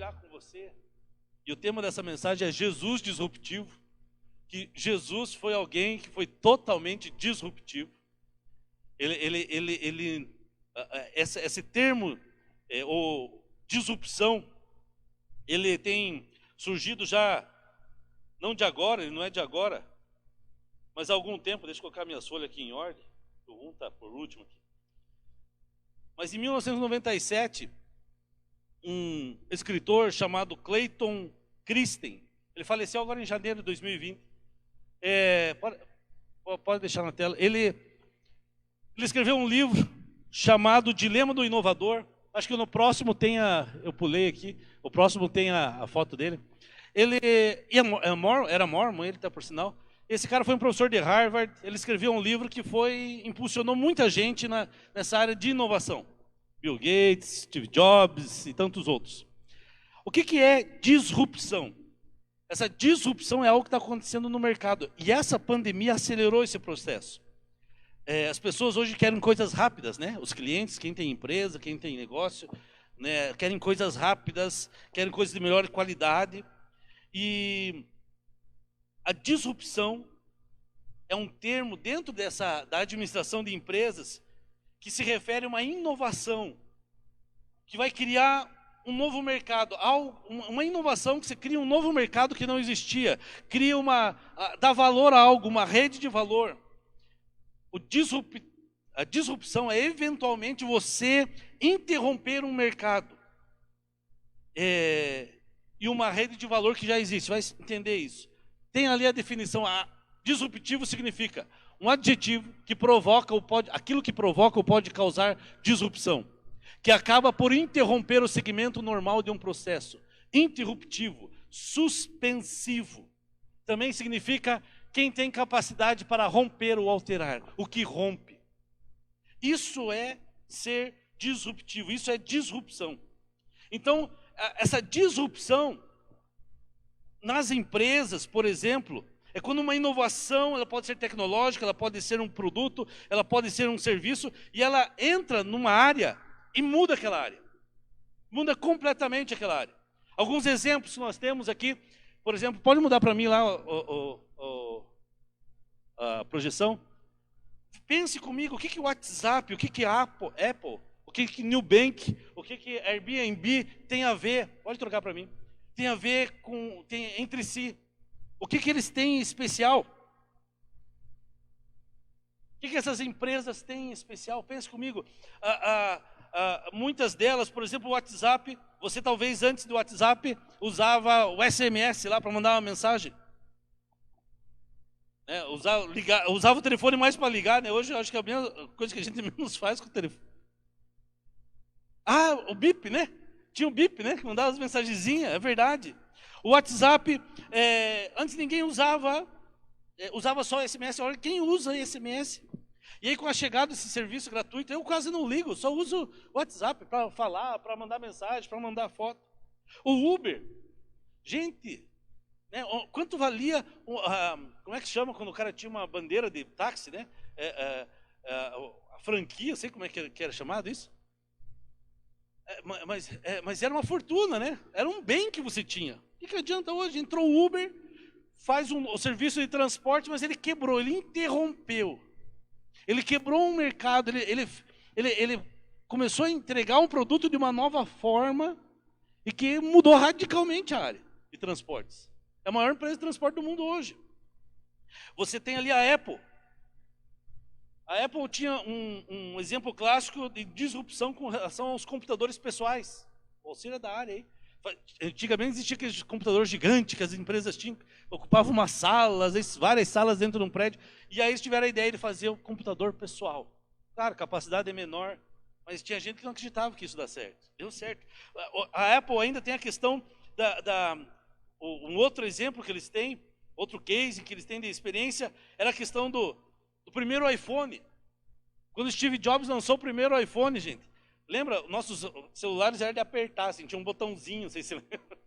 compartilhar com você, e o tema dessa mensagem é Jesus disruptivo, que Jesus foi alguém que foi totalmente disruptivo. Esse termo, ou disrupção, ele tem surgido já, não de agora, ele não é de agora, mas há algum tempo. Deixa eu colocar minhas folhas aqui em ordem, o 1 está por último aqui. Mas em 1997, um escritor chamado Clayton Christensen, ele faleceu agora em janeiro de 2020, pode deixar na tela, ele escreveu um livro chamado Dilema do Inovador. Acho que no próximo tem eu pulei aqui, o próximo tem a foto dele. Ele era mormon, ele está por sinal. Esse cara foi um professor de Harvard, ele escreveu um livro que impulsionou muita gente nessa área de inovação. Bill Gates, Steve Jobs e tantos outros. O que é disrupção? Essa disrupção é algo que está acontecendo no mercado. E essa pandemia acelerou esse processo. As pessoas hoje querem coisas rápidas, né? Os clientes, quem tem empresa, quem tem negócio, né, querem coisas rápidas, querem coisas de melhor qualidade. E a disrupção é um termo dentro da administração de empresas que se refere a uma inovação que vai criar um novo mercado, uma inovação que você cria um novo mercado que não existia, dá valor a algo, uma rede de valor. A disrupção é eventualmente você interromper um mercado e uma rede de valor que já existe. Vai entender isso. Tem ali a definição. Disruptivo significa um adjetivo que provoca aquilo que provoca ou pode causar disrupção, que acaba por interromper o segmento normal de um processo. Interruptivo, suspensivo. Também significa quem tem capacidade para romper ou alterar, o que rompe. Isso é ser disruptivo, isso é disrupção. Então, essa disrupção nas empresas, por exemplo, é quando uma inovação, ela pode ser tecnológica, ela pode ser um produto, ela pode ser um serviço, e ela entra numa área e muda aquela área. Muda completamente aquela área. Alguns exemplos que nós temos aqui, por exemplo, pode mudar para mim lá a projeção? Pense comigo, o que o WhatsApp, o que a Apple, o que Nubank, o que Airbnb tem a ver, pode trocar para mim, tem a ver entre si. O que eles têm em especial? O que essas empresas têm em especial? Pense comigo. Muitas delas, por exemplo, o WhatsApp, você talvez antes do WhatsApp usava o SMS lá para mandar uma mensagem. Usava o telefone mais para ligar, né? Hoje eu acho que é a mesma coisa que a gente menos faz com o telefone. O bip, né? Tinha o bip, né? Que mandava as mensagenzinhas, é verdade. O WhatsApp, antes ninguém usava só SMS. Olha, quem usa SMS? E aí com a chegada desse serviço gratuito, eu quase não ligo, só uso o WhatsApp para falar, para mandar mensagem, para mandar foto. O Uber, gente, né, quanto valia, como é que chama quando o cara tinha uma bandeira de táxi, né? A franquia, sei como é que era chamado isso. Mas era uma fortuna, né? Era um bem que você tinha. O que adianta hoje? Entrou o Uber, faz o serviço de transporte, mas ele quebrou, ele interrompeu. Ele quebrou um mercado, ele começou a entregar um produto de uma nova forma e que mudou radicalmente a área de transportes. É a maior empresa de transporte do mundo hoje. Você tem ali a Apple. A Apple tinha um exemplo clássico de disrupção com relação aos computadores pessoais. Ou seja, da área aí. Antigamente existia aqueles computadores gigantes que as empresas tinham, ocupavam uma sala, às vezes várias salas dentro de um prédio, e aí eles tiveram a ideia de fazer o computador pessoal. Claro, a capacidade é menor, mas tinha gente que não acreditava que isso dá certo. Deu certo. A Apple ainda tem a questão um outro exemplo que eles têm, outro case que eles têm de experiência, era a questão do primeiro iPhone. Quando Steve Jobs lançou o primeiro iPhone, gente, lembra? Nossos celulares eram de apertar, assim, tinha um botãozinho, não sei se você lembra.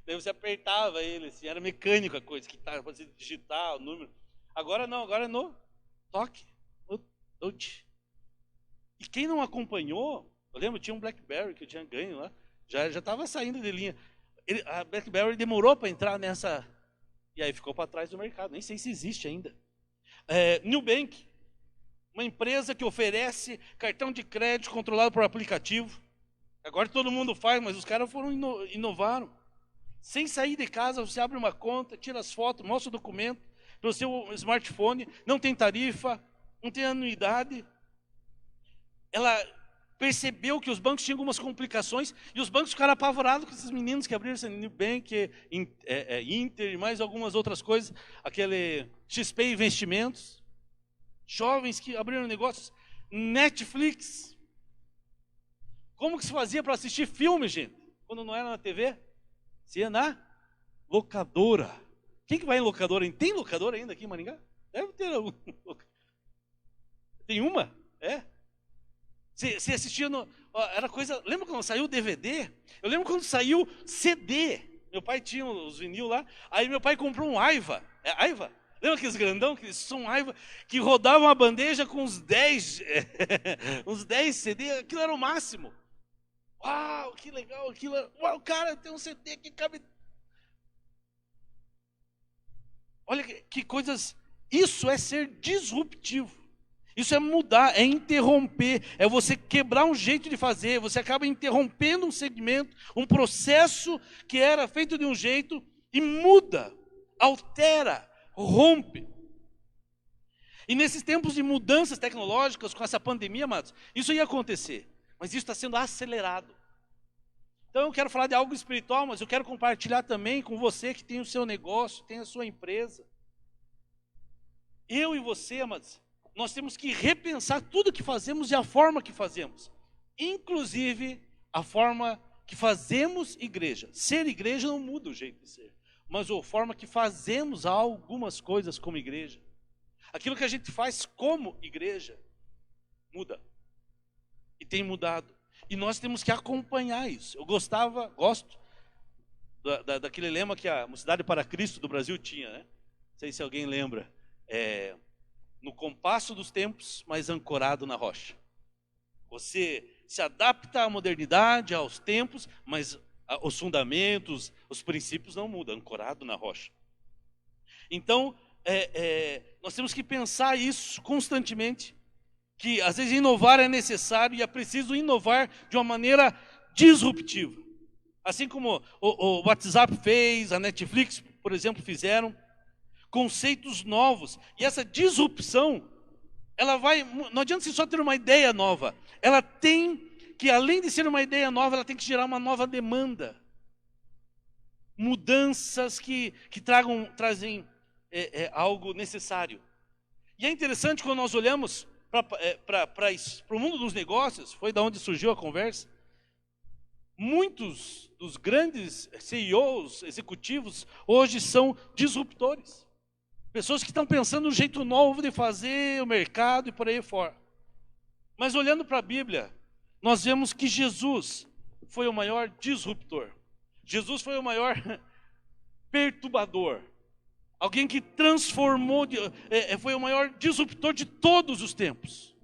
Daí você apertava ele, assim, era mecânico a coisa, que para você digitar o número. Agora não, agora é no toque, no touch. E quem não acompanhou, eu lembro, tinha um BlackBerry que eu tinha ganho lá, já estava saindo de linha. A BlackBerry demorou para entrar nessa, e aí ficou para trás do mercado. Nem sei se existe ainda. Nubank, uma empresa que oferece cartão de crédito controlado por aplicativo. Agora todo mundo faz, mas os caras inovaram. Sem sair de casa, você abre uma conta, tira as fotos, mostra o documento pelo seu smartphone, não tem tarifa, não tem anuidade. Ela percebeu que os bancos tinham algumas complicações e os bancos ficaram apavorados com esses meninos que abriram esse Nubank, Inter e mais algumas outras coisas, aquele XP Investimentos. Jovens que abriram negócios, Netflix. Como que se fazia para assistir filme, gente? Quando não era na TV? Se ia na locadora. Quem que vai em locadora? Tem locadora ainda aqui em Maringá? Deve ter algum. Tem uma? Você assistia era coisa. Lembra quando saiu o DVD? Eu lembro quando saiu CD. Meu pai tinha os vinil lá. Aí meu pai comprou um Aiva. Aiva? Lembra aqueles grandão, aqueles som Aiva, que rodavam uma bandeja com uns 10 CD? Aquilo era o máximo. Uau, que legal aquilo. Uau, cara, tem um CD que cabe. Olha que coisas. Isso é ser disruptivo. Isso é mudar, é interromper, é você quebrar um jeito de fazer. Você acaba interrompendo um segmento, um processo que era feito de um jeito e muda, altera, rompe. E nesses tempos de mudanças tecnológicas, com essa pandemia, amados, isso ia acontecer. Mas isso está sendo acelerado. Então eu quero falar de algo espiritual, mas eu quero compartilhar também com você que tem o seu negócio, tem a sua empresa. Eu e você, amados, nós temos que repensar tudo que fazemos e a forma que fazemos. Inclusive a forma que fazemos igreja. Ser igreja não muda o jeito de ser, mas a forma que fazemos algumas coisas como igreja. Aquilo que a gente faz como igreja muda. E tem mudado. E nós temos que acompanhar isso. Eu gosto daquele lema que a Mocidade para Cristo do Brasil tinha, né? Não sei se alguém lembra. No compasso dos tempos, mas ancorado na rocha. Você se adapta à modernidade, aos tempos, mas os fundamentos, os princípios não mudam, ancorado na rocha. Então, nós temos que pensar isso constantemente, que às vezes inovar é necessário e é preciso inovar de uma maneira disruptiva. Assim como o WhatsApp fez, a Netflix, por exemplo, fizeram, conceitos novos. E essa disrupção, não adianta você só ter uma ideia nova, ela tem que, além de ser uma ideia nova, ela tem que gerar uma nova demanda. Mudanças que trazem algo necessário. E é interessante quando nós olhamos para o mundo dos negócios, foi da onde surgiu a conversa. Muitos dos grandes CEOs, executivos, hoje são disruptores. Pessoas que estão pensando um jeito novo de fazer o mercado e por aí fora. Mas olhando para a Bíblia, nós vemos que Jesus foi o maior disruptor. Jesus foi o maior perturbador. Alguém que transformou, foi o maior disruptor de todos os tempos.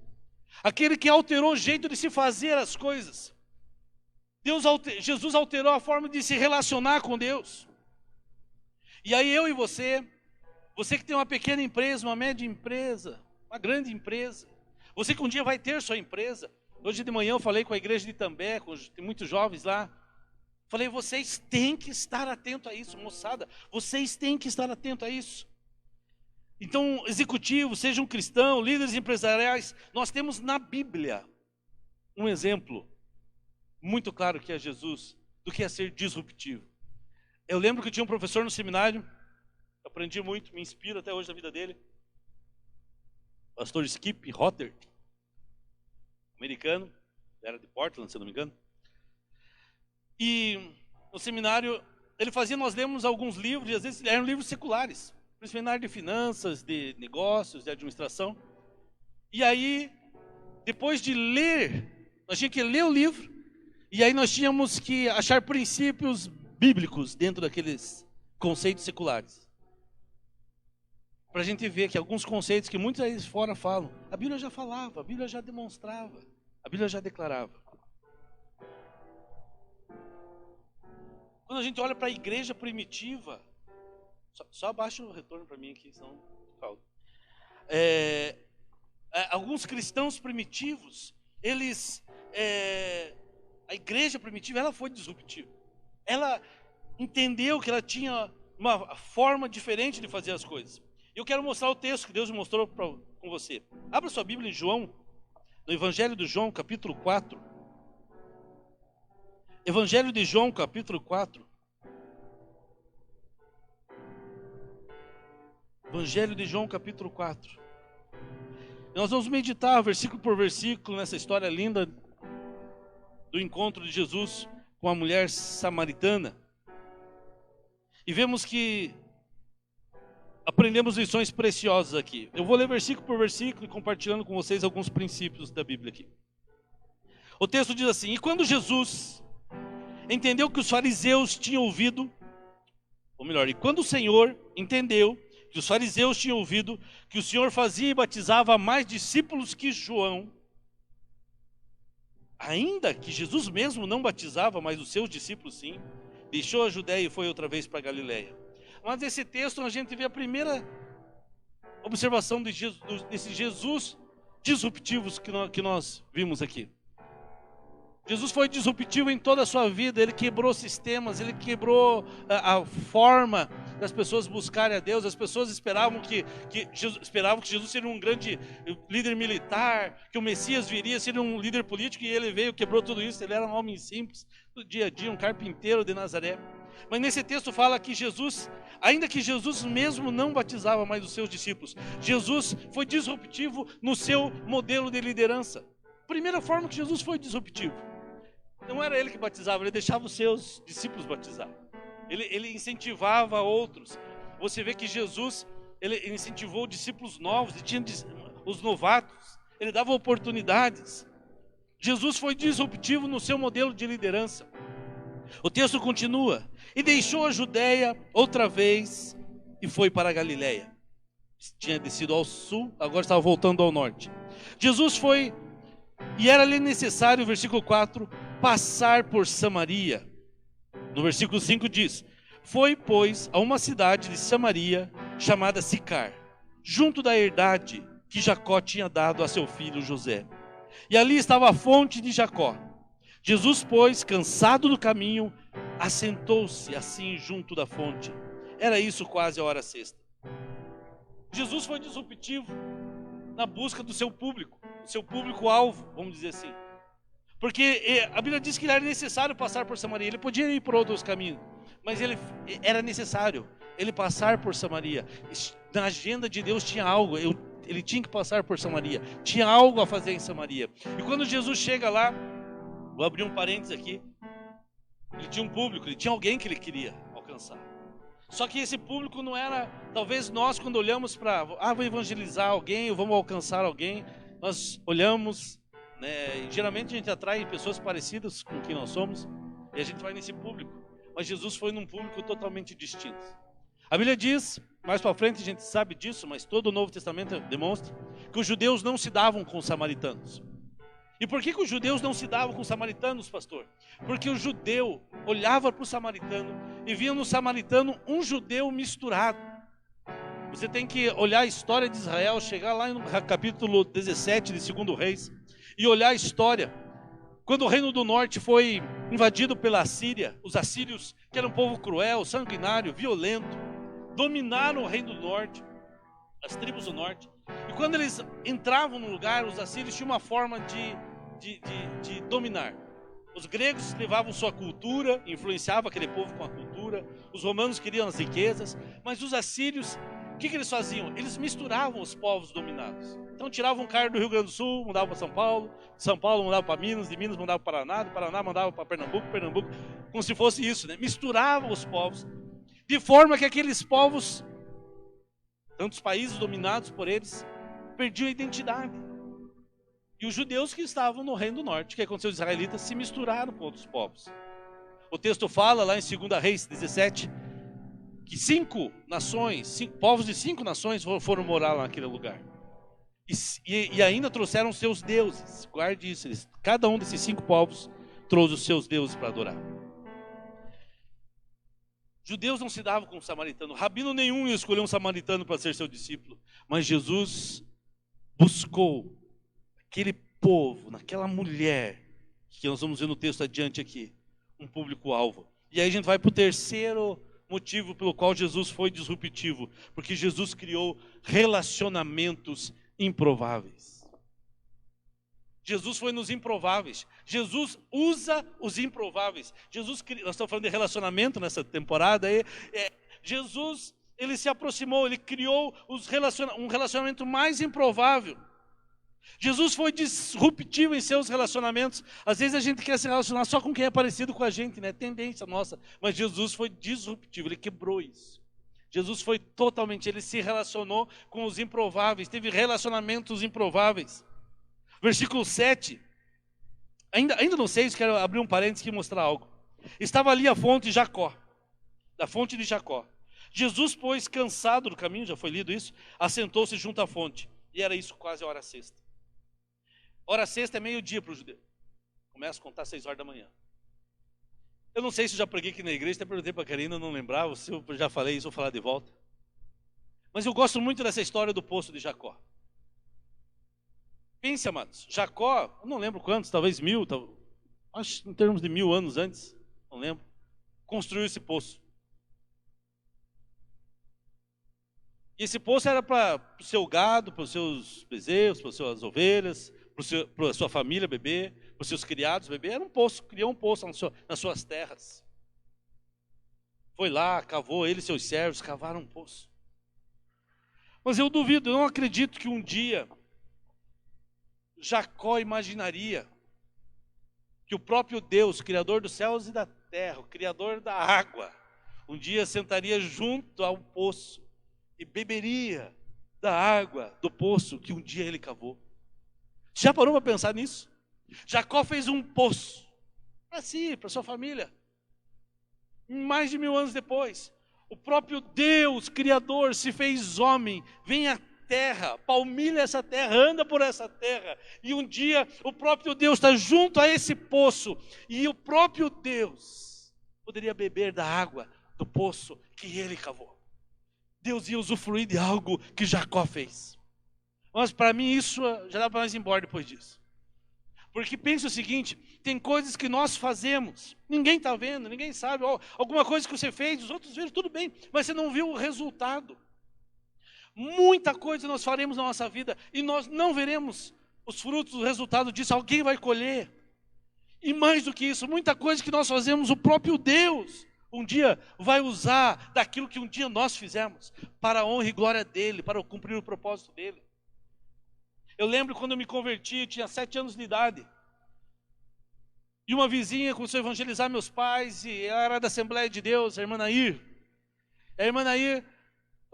Aquele que alterou o jeito de se fazer as coisas. Jesus alterou a forma de se relacionar com Deus. E aí eu e você que tem uma pequena empresa, uma média empresa, uma grande empresa, você que um dia vai ter sua empresa. Hoje de manhã eu falei com a igreja de Itambé, tem muitos jovens lá. Falei, vocês têm que estar atentos a isso, moçada. Vocês têm que estar atentos a isso. Então, executivos, sejam cristãos, líderes empresariais, nós temos na Bíblia um exemplo muito claro que é Jesus, do que é ser disruptivo. Eu lembro que eu tinha um professor no seminário, aprendi muito, me inspira até hoje na vida dele. Pastor Skip Rotter, americano, era de Portland, se não me engano. E no seminário, ele fazia, nós lemos alguns livros, e às vezes eram livros seculares, principalmente na área de finanças, de negócios, de administração. E aí, depois de ler, nós tínhamos que ler o livro, e aí nós tínhamos que achar princípios bíblicos dentro daqueles conceitos seculares. Para a gente ver que alguns conceitos que muitos aí fora falam, a Bíblia já falava, a Bíblia já demonstrava, a Bíblia já declarava. Quando a gente olha para a igreja primitiva, só abaixa o retorno para mim aqui, senão calma. Alguns cristãos primitivos, a igreja primitiva, ela foi disruptiva. Ela entendeu que ela tinha uma forma diferente de fazer as coisas. Eu quero mostrar o texto que Deus mostrou com você. Abra sua Bíblia em João, no Evangelho de João, capítulo 4. Evangelho de João, capítulo 4. Evangelho de João, capítulo 4. Nós vamos meditar versículo por versículo nessa história linda do encontro de Jesus com a mulher samaritana. E vemos que aprendemos lições preciosas aqui. Eu vou ler versículo por versículo e compartilhando com vocês alguns princípios da Bíblia aqui. O texto diz assim: e quando Jesus entendeu que os fariseus tinham ouvido, ou melhor, e quando o Senhor entendeu que os fariseus tinham ouvido que o Senhor fazia e batizava mais discípulos que João, ainda que Jesus mesmo não batizava, mas os seus discípulos sim, deixou a Judéia e foi outra vez para a Galileia. Mas nesse texto a gente vê a primeira observação desse Jesus disruptivos que nós vimos aqui. Jesus foi disruptivo em toda a sua vida, ele quebrou sistemas, ele quebrou a forma das pessoas buscarem a Deus. As pessoas esperavam que Jesus seria um grande líder militar, que o Messias viria, seria um líder político, e ele veio, quebrou tudo isso. Ele era um homem simples, do dia a dia, um carpinteiro de Nazaré. Mas nesse texto fala que Jesus, ainda que Jesus mesmo não batizava mais os seus discípulos, Jesus foi disruptivo no seu modelo de liderança. Primeira forma que Jesus foi disruptivo: não era ele que batizava, ele deixava os seus discípulos batizar. Ele incentivava outros. Você vê que Jesus, ele incentivou discípulos novos, ele tinha os novatos, ele dava oportunidades. Jesus foi disruptivo no seu modelo de liderança. O texto continua: e deixou a Judéia outra vez e foi para a Galileia. Tinha descido ao sul, agora estava voltando ao norte. Jesus foi, e era-lhe necessário, versículo 4, passar por Samaria. No versículo 5 diz: foi, pois, a uma cidade de Samaria, chamada Sicar, junto da herdade que Jacó tinha dado a seu filho José. E ali estava a fonte de Jacó. Jesus, pois, cansado do caminho, assentou-se assim junto da fonte. Era isso quase a hora sexta. Jesus foi disruptivo na busca do seu público-alvo, vamos dizer assim. Porque a Bíblia diz que era necessário passar por Samaria. Ele podia ir por outros caminhos, mas era necessário ele passar por Samaria. Na agenda de Deus tinha algo, ele tinha que passar por Samaria. Tinha algo a fazer em Samaria. E quando Jesus chega lá, vou abrir um parênteses aqui, ele tinha um público, ele tinha alguém que ele queria alcançar. Só que esse público não era, talvez nós quando olhamos para, vou evangelizar alguém, ou vamos alcançar alguém, nós olhamos, e geralmente a gente atrai pessoas parecidas com quem nós somos, e a gente vai nesse público. Mas Jesus foi num público totalmente distinto. A Bíblia diz, mais para frente a gente sabe disso, mas todo o Novo Testamento demonstra que os judeus não se davam com os samaritanos. E por que os judeus não se davam com os samaritanos, pastor? Porque o judeu olhava para o samaritano e via no samaritano um judeu misturado. Você tem que olhar a história de Israel, chegar lá no capítulo 17 de 2 Reis e olhar a história. Quando o reino do norte foi invadido pela Assíria, os assírios, que eram um povo cruel, sanguinário, violento, dominaram o reino do norte, as tribos do norte. E quando eles entravam no lugar, os assírios tinham uma forma de dominar. Os gregos levavam sua cultura, influenciavam aquele povo com a cultura. Os romanos queriam as riquezas. Mas os assírios, o que eles faziam? Eles misturavam os povos dominados. Então tiravam um cara do Rio Grande do Sul, mandavam para São Paulo. De São Paulo mandava para Minas, de Minas mandava para Paraná, do Paraná mandava para Pernambuco, como se fosse isso, misturavam os povos, de forma que aqueles povos, tantos países dominados por eles, perdiam a identidade. E os judeus que estavam no reino do norte, que aconteceu, os israelitas se misturaram com outros povos. O texto fala lá em 2 Reis 17, que 5 povos de 5 nações foram morar lá naquele lugar. E ainda trouxeram seus deuses. Guarde isso, cada um desses 5 povos trouxe os seus deuses para adorar. Judeus não se davam com o samaritano. Rabino nenhum ia escolher um samaritano para ser seu discípulo. Mas Jesus buscou aquele povo, naquela mulher, que nós vamos ver no texto adiante aqui, um público-alvo. E aí a gente vai para o terceiro motivo pelo qual Jesus foi disruptivo. Porque Jesus criou relacionamentos improváveis. Jesus foi nos improváveis. Jesus usa os improváveis. Nós estamos falando de relacionamento nessa temporada aí. Jesus, ele se aproximou, ele criou um relacionamento mais improvável. Jesus foi disruptivo em seus relacionamentos. Às vezes a gente quer se relacionar só com quem é parecido com a gente, né? Tendência nossa. Mas Jesus foi disruptivo, ele quebrou isso. Jesus foi totalmente, ele se relacionou com os improváveis, teve relacionamentos improváveis. Versículo 7, ainda não sei, quero abrir um parênteses e mostrar algo. Estava ali a fonte de Jacó, da fonte de Jacó. Jesus, pois, cansado do caminho, já foi lido isso, assentou-se junto à fonte. E era isso quase a hora sexta. Hora sexta é meio-dia para o judeu. Começa a contar 6 horas da manhã. Eu não sei se eu já preguei aqui na igreja, até perguntei para a Karina, não lembrava, se eu já falei isso, vou falar de volta. Mas eu gosto muito dessa história do poço de Jacó. Pense, amados, Jacó, eu não lembro quantos, talvez 1000, acho em termos de 1000 anos antes, não lembro, construiu esse poço. E esse poço era para o seu gado, para os seus bezerros, para as suas ovelhas, para a sua família beber, para os seus criados beber. Era um poço, criou um poço nas suas terras. Foi lá, cavou, ele e seus servos cavaram um poço. Mas eu duvido, eu não acredito que um dia Jacó imaginaria que o próprio Deus, Criador dos céus e da terra, o Criador da água, um dia sentaria junto ao poço e beberia da água do poço que um dia ele cavou. Já parou para pensar nisso? Jacó fez um poço para si, para sua família. Mais de 1000 anos depois, o próprio Deus, Criador, se fez homem, vem à terra, palmilha essa terra, anda por essa terra, e um dia o próprio Deus está junto a esse poço, e o próprio Deus poderia beber da água do poço que ele cavou. Deus ia usufruir de algo que Jacó fez. Mas para mim isso já dá para nós ir embora depois disso. Porque pensa o seguinte, tem coisas que nós fazemos, ninguém está vendo, ninguém sabe, alguma coisa que você fez, os outros viram, tudo bem, mas você não viu o resultado. Muita coisa nós faremos na nossa vida e nós não veremos os frutos, o resultado disso, alguém vai colher. E mais do que isso, muita coisa que nós fazemos, o próprio Deus um dia vai usar daquilo que um dia nós fizemos, para a honra e glória dele, para cumprir o propósito dele. Eu lembro quando eu me converti, eu tinha 7 anos de idade, e uma vizinha começou a evangelizar meus pais, e ela era da Assembleia de Deus, a irmã Nair. A irmã Nair,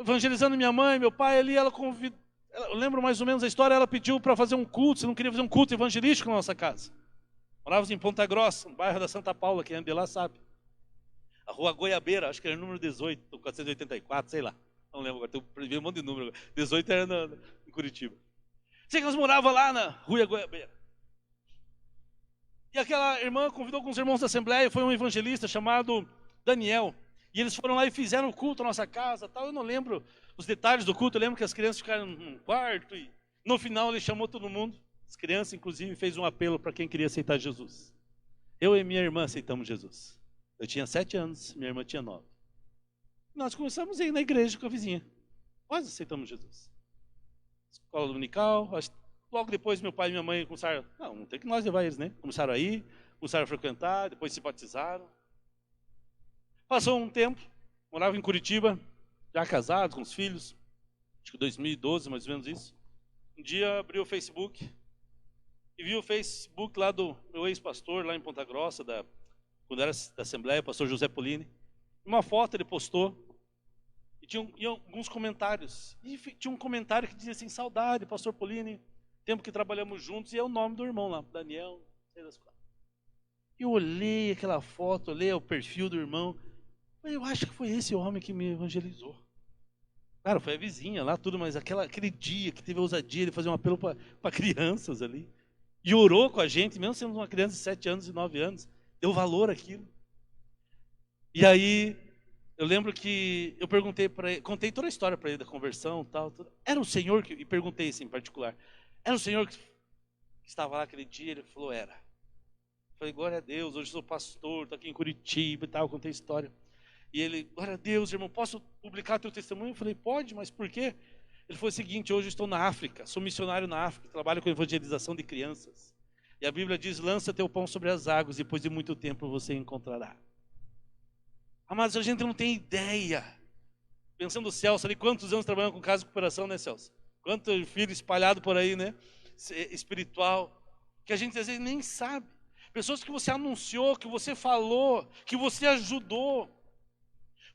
evangelizando minha mãe, meu pai ali, ela convidou, eu lembro mais ou menos a história, ela pediu para fazer um culto, se não queria fazer um culto evangelístico na nossa casa. Morávamos em Ponta Grossa, no bairro da Santa Paula, quem anda de lá sabe. A rua Goiabeira, acho que era o número 18, 484, sei lá. Não lembro agora, tem um monte de número. 18 era em Curitiba. Sei que nós morávamos lá na rua Goiabeira. E aquela irmã convidou alguns irmãos da Assembleia, foi um evangelista chamado Daniel. E eles foram lá e fizeram o culto na nossa casa, tal. Eu não lembro os detalhes do culto, eu lembro que as crianças ficaram num quarto e no final ele chamou todo mundo. As crianças, inclusive, fez um apelo para quem queria aceitar Jesus. Eu e minha irmã aceitamos Jesus. Eu tinha 7 anos, minha irmã tinha 9. Nós começamos a ir na igreja com a vizinha. Nós aceitamos Jesus. Escola dominical, logo depois meu pai e minha mãe começaram, não tem que nós levar eles, né? Começaram a ir, começaram a frequentar, depois se batizaram. Passou um tempo, morava em Curitiba, já casado, com os filhos, acho que 2012, mais ou menos isso. Um dia abri o Facebook e vi o Facebook lá do meu ex-pastor, lá em Ponta Grossa, quando era da Assembleia, o pastor José Polini. Uma foto ele postou, e tinha alguns comentários. E tinha um comentário que dizia assim, saudade, pastor Polini, tempo que trabalhamos juntos, e é o nome do irmão lá, Daniel, não sei das quatro. Eu olhei aquela foto, olhei o perfil do irmão, eu acho que foi esse homem que me evangelizou. Claro, foi a vizinha lá, tudo, mas aquele dia que teve a ousadia de fazer um apelo para crianças ali, e orou com a gente, mesmo sendo uma criança de 7 anos e 9 anos, deu valor àquilo. E aí, Eu lembro que eu perguntei para ele, contei toda a história para ele da conversão, tal, tudo. Era o Senhor que, e perguntei assim em particular, era o Senhor que estava lá aquele dia? Ele falou, era. Eu falei, glória a Deus, hoje sou pastor, estou aqui em Curitiba e tal, contei a história. E ele, glória a Deus, irmão, posso publicar teu testemunho? Eu falei, pode, mas por quê? Ele falou o seguinte, hoje eu estou na África, sou missionário na África, trabalho com evangelização de crianças. E a Bíblia diz, lança teu pão sobre as águas, e depois de muito tempo você encontrará. Mas a gente não tem ideia. Pensando o Celso ali, quantos anos trabalhando com casa de recuperação, né, Celso? Quanto filho espalhado por aí, né? Espiritual. Que a gente às vezes nem sabe. Pessoas que você anunciou, que você falou, que você ajudou.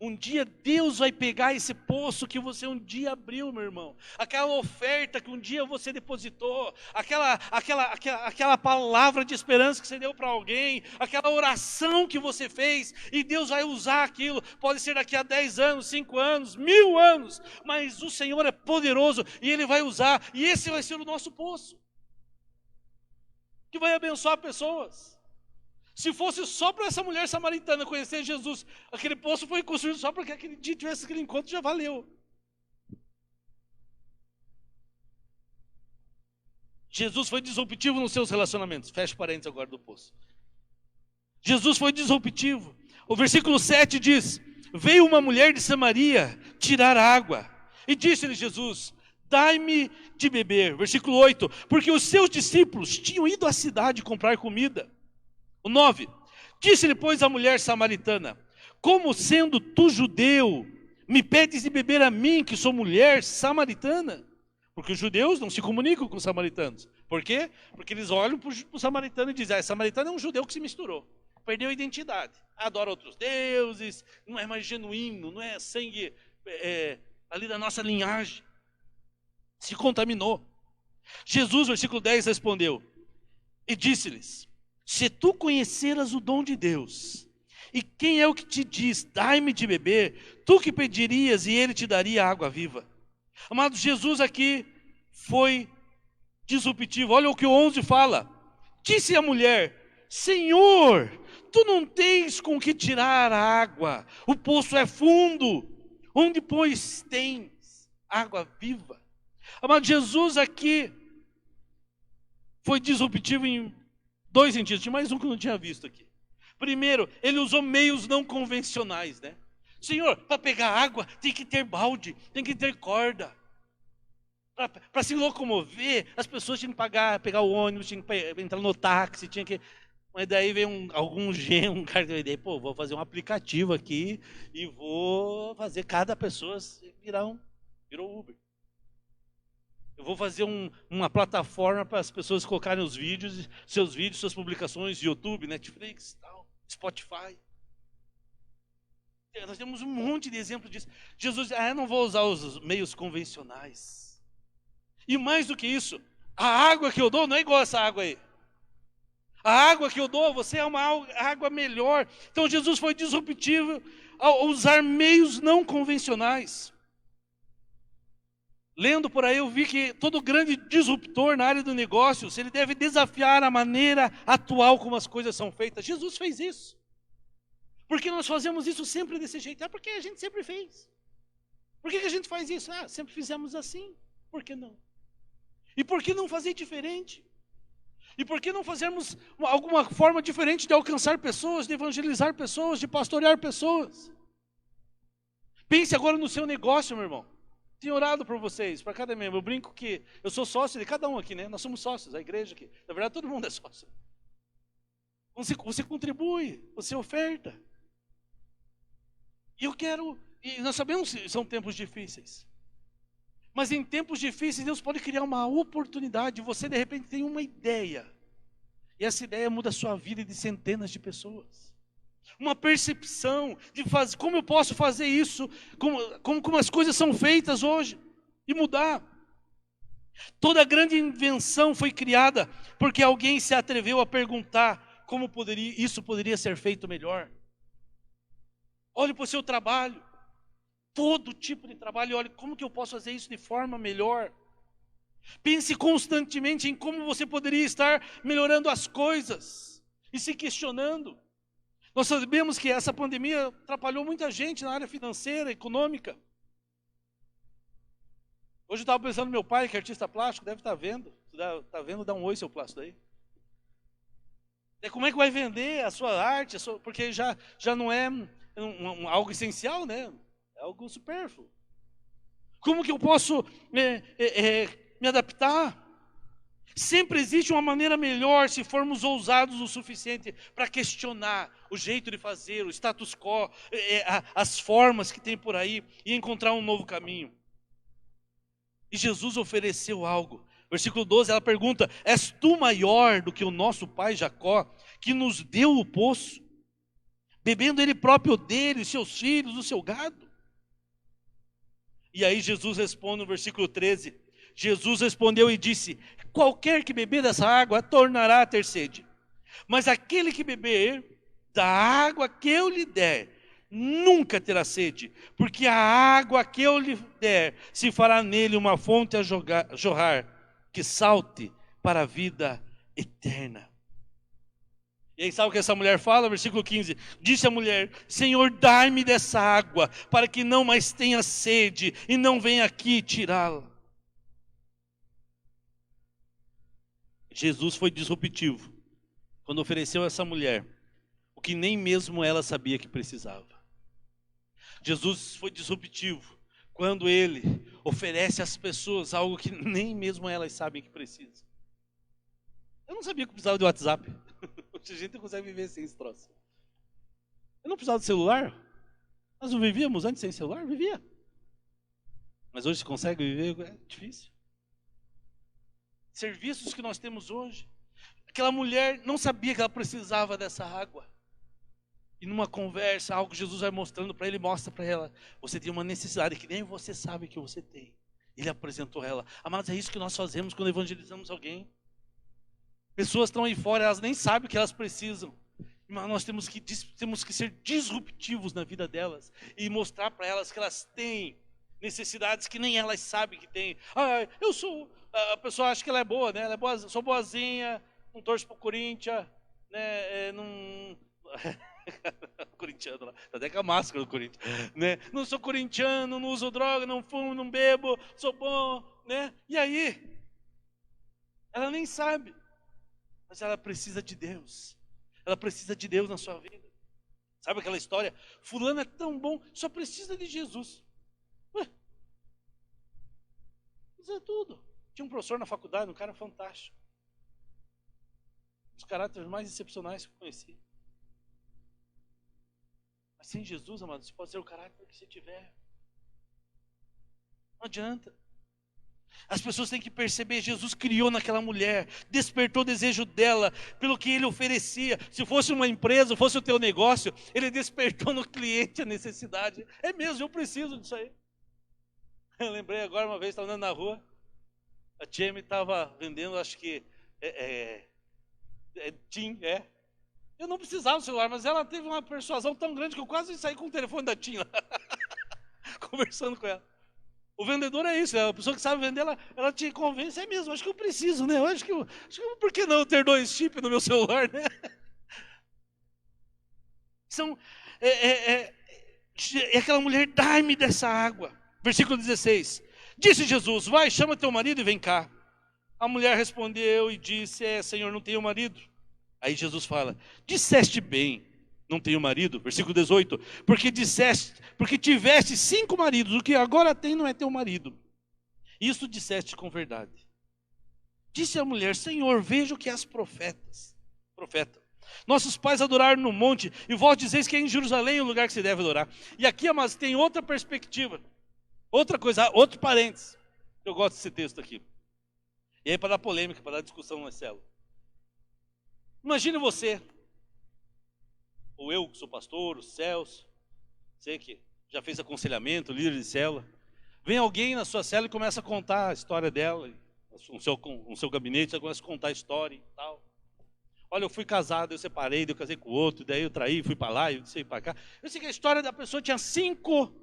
Um dia Deus vai pegar esse poço que você um dia abriu, meu irmão. Aquela oferta que um dia você depositou. Aquela palavra de esperança que você deu para alguém. Aquela oração que você fez. E Deus vai usar aquilo. Pode ser daqui a 10 anos, 5 anos, 1000 anos. Mas o Senhor é poderoso e Ele vai usar. E esse vai ser o nosso poço. Que vai abençoar pessoas. Se fosse só para essa mulher samaritana conhecer Jesus, aquele poço foi construído só para que aquele dia tivesse aquele encontro, já valeu. Jesus foi disruptivo nos seus relacionamentos. Fecha parênteses agora do poço. Jesus foi disruptivo. O versículo 7 diz, veio uma mulher de Samaria tirar água. E disse-lhe Jesus, dai-me de beber. Versículo 8, porque os seus discípulos tinham ido à cidade comprar comida. O 9, disse-lhe, pois, a mulher samaritana, como sendo tu judeu, me pedes de beber a mim, que sou mulher samaritana? Porque os judeus não se comunicam com os samaritanos. Por quê? Porque eles olham para o samaritano e dizem, samaritano é um judeu que se misturou, perdeu a identidade, adora outros deuses, não é mais genuíno, não é sangue ali da nossa linhagem, se contaminou. Jesus, versículo 10, respondeu, e disse-lhes, se tu conheceras o dom de Deus, e quem é o que te diz, dai-me de beber, tu que pedirias e ele te daria água viva. Amado, Jesus aqui foi disruptivo. Olha o que o 11 fala. Disse a mulher, Senhor, tu não tens com que tirar a água, o poço é fundo, onde pois tens água viva? Amado, Jesus aqui foi disruptivo em 2 sentidos, tinha mais um que eu não tinha visto aqui. Primeiro, ele usou meios não convencionais, né? Senhor, para pegar água tem que ter balde, tem que ter corda. Para se locomover, as pessoas tinham que pegar o ônibus, tinham que entrar no táxi, tinha que... Mas daí veio um cara que veio, pô, vou fazer um aplicativo aqui e vou fazer cada pessoa virou Uber. Eu vou fazer uma plataforma para as pessoas colocarem os vídeos, seus vídeos, suas publicações, YouTube, Netflix, tal, Spotify. Nós temos um monte de exemplos disso. Jesus disse, eu não vou usar os meios convencionais. E mais do que isso, a água que eu dou não é igual essa água aí. A água que eu dou, você é uma água melhor. Então Jesus foi disruptivo ao usar meios não convencionais. Lendo por aí, eu vi que todo grande disruptor na área do negócio, ele deve desafiar a maneira atual como as coisas são feitas. Jesus fez isso. Por que nós fazemos isso sempre desse jeito? É porque a gente sempre fez. Por que a gente faz isso? Sempre fizemos assim. Por que não? E por que não fazer diferente? E por que não fazermos alguma forma diferente de alcançar pessoas, de evangelizar pessoas, de pastorear pessoas? Pense agora no seu negócio, meu irmão. Tenho orado por vocês, para cada membro. Eu brinco que eu sou sócio de cada um aqui, né? Nós somos sócios, a igreja aqui. Na verdade, todo mundo é sócio. Você contribui, você oferta. E nós sabemos que são tempos difíceis. Mas em tempos difíceis, Deus pode criar uma oportunidade. Você, de repente, tem uma ideia. E essa ideia muda a sua vida e de centenas de pessoas. Uma percepção de como eu posso fazer isso, como as coisas são feitas hoje, e mudar. Toda grande invenção foi criada porque alguém se atreveu a perguntar como isso poderia ser feito melhor. Olhe para o seu trabalho, todo tipo de trabalho, olhe como que eu posso fazer isso de forma melhor. Pense constantemente em como você poderia estar melhorando as coisas e se questionando. Nós sabemos que essa pandemia atrapalhou muita gente na área financeira, econômica. Hoje eu estava pensando no meu pai, que é artista plástico, deve estar vendo. Está vendo? Dá um oi, seu plástico aí. Como é que vai vender a sua arte? Porque já não é algo essencial, né? É algo supérfluo. Como que eu posso me adaptar? Sempre existe uma maneira melhor se formos ousados o suficiente para questionar o jeito de fazer, o status quo, as formas que tem por aí e encontrar um novo caminho. E Jesus ofereceu algo. Versículo 12, ela pergunta: és tu maior do que o nosso pai Jacó, que nos deu o poço, bebendo ele próprio dele, seus filhos, o seu gado? E aí Jesus responde no versículo 13, Jesus respondeu e disse: qualquer que beber dessa água tornará a ter sede, mas aquele que beber da água que eu lhe der, nunca terá sede, porque a água que eu lhe der se fará nele uma fonte a jorrar, que salte para a vida eterna. E aí sabe o que essa mulher fala? Versículo 15, disse a mulher: Senhor, dai-me dessa água, para que não mais tenha sede, e não venha aqui tirá-la. Jesus foi disruptivo quando ofereceu a essa mulher o que nem mesmo ela sabia que precisava. Jesus foi disruptivo quando ele oferece às pessoas algo que nem mesmo elas sabem que precisam. Eu não sabia que precisava de WhatsApp. Hoje a gente não consegue viver sem esse troço. Eu não precisava de celular. Nós não vivíamos antes sem celular? Vivia. Mas hoje se consegue viver, é difícil. Serviços que nós temos hoje. Aquela mulher não sabia que ela precisava dessa água. E numa conversa, algo que Jesus vai mostrando para ele, mostra para ela: você tem uma necessidade que nem você sabe que você tem. Ele apresentou ela. Amados, é isso que nós fazemos quando evangelizamos alguém. Pessoas estão aí fora, elas nem sabem o que elas precisam. Mas nós temos que ser disruptivos na vida delas e mostrar para elas que elas têm necessidades que nem elas sabem que têm. A pessoa acha que ela é boa, né? Ela é boa, sou boazinha, não torço pro Corinthians, né? Não corintiano lá, tá até com a máscara do Corinthians, né? Não sou corintiano, não uso droga, não fumo, não bebo, sou bom, né? E aí? Ela nem sabe, mas ela precisa de Deus. Ela precisa de Deus na sua vida. Sabe aquela história? Fulano é tão bom, só precisa de Jesus. Ué, isso é tudo. Tinha um professor na faculdade, um cara fantástico. Um dos caráteres mais excepcionais que eu conheci. Mas sem Jesus, amado, você pode ser o caráter que você tiver. Não adianta. As pessoas têm que perceber: Jesus criou naquela mulher, despertou o desejo dela pelo que ele oferecia. Se fosse uma empresa, fosse o teu negócio, ele despertou no cliente a necessidade. É mesmo, eu preciso disso aí. Eu lembrei agora, uma vez, estava andando na rua, a Jamie estava vendendo, acho que TIM. Eu não precisava do celular, mas ela teve uma persuasão tão grande que eu quase saí com o telefone da TIM lá, conversando com ela. O vendedor é isso, a pessoa que sabe vender, ela te convence, é mesmo, acho que eu preciso, né? Acho que por que não ter 2 chips no meu celular, né? Aquela mulher: dai-me dessa água. Versículo 16, disse Jesus: vai, chama teu marido e vem cá. A mulher respondeu e disse: Senhor, não tenho marido. Aí Jesus fala: disseste bem, não tenho marido. Versículo 18, porque tiveste 5 maridos, o que agora tem não é teu marido. Isso disseste com verdade. Disse a mulher: Senhor, vejo que és profeta. Nossos pais adoraram no monte, e vós dizeis que é em Jerusalém o lugar que se deve adorar. E aqui, amados, tem outra perspectiva, outra coisa, outro parênteses. Eu gosto desse texto aqui. E aí, para dar polêmica, para dar discussão na célula. Imagine você, ou eu que sou pastor, o Celso, sei que já fez aconselhamento, líder de célula. Vem alguém na sua célula e começa a contar a história dela, no seu gabinete, você começa a contar a história e tal. Olha, eu fui casado, eu separei, eu casei com outro, daí eu traí, fui para lá, eu sei para cá. Eu sei que a história da pessoa tinha 5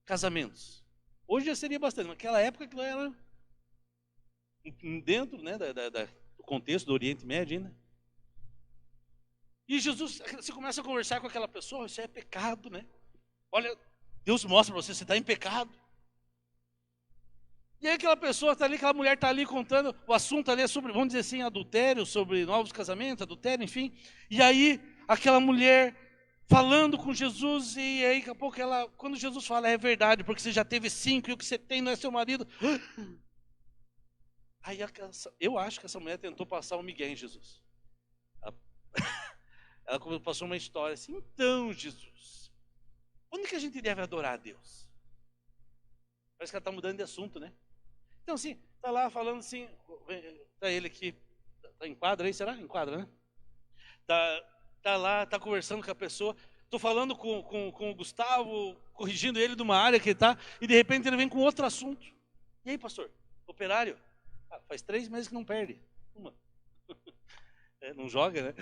casamentos. Hoje já seria bastante, mas naquela época aquilo era dentro, né, do contexto do Oriente Médio ainda. E Jesus, você começa a conversar com aquela pessoa, isso é pecado, né? Olha, Deus mostra para você, você está em pecado. E aí aquela pessoa está ali, aquela mulher está ali contando, o assunto ali é sobre, vamos dizer assim, adultério, sobre novos casamentos, adultério, enfim. E aí aquela mulher falando com Jesus, e aí daqui a pouco ela, quando Jesus fala, é verdade, porque você já teve 5 e o que você tem não é seu marido. Aí eu acho que essa mulher tentou passar um migué em Jesus. Ela passou uma história assim, então Jesus, onde que a gente deve adorar a Deus? Parece que ela está mudando de assunto, né? Então assim, está lá falando assim, está ele aqui, está em quadra aí, será? Em quadra, né? Tá lá, tá conversando com a pessoa, estou falando com o Gustavo, corrigindo ele de uma área que ele está, e de repente ele vem com outro assunto. E aí, pastor, operário? Faz 3 meses que não perde. Uma. Não joga, né?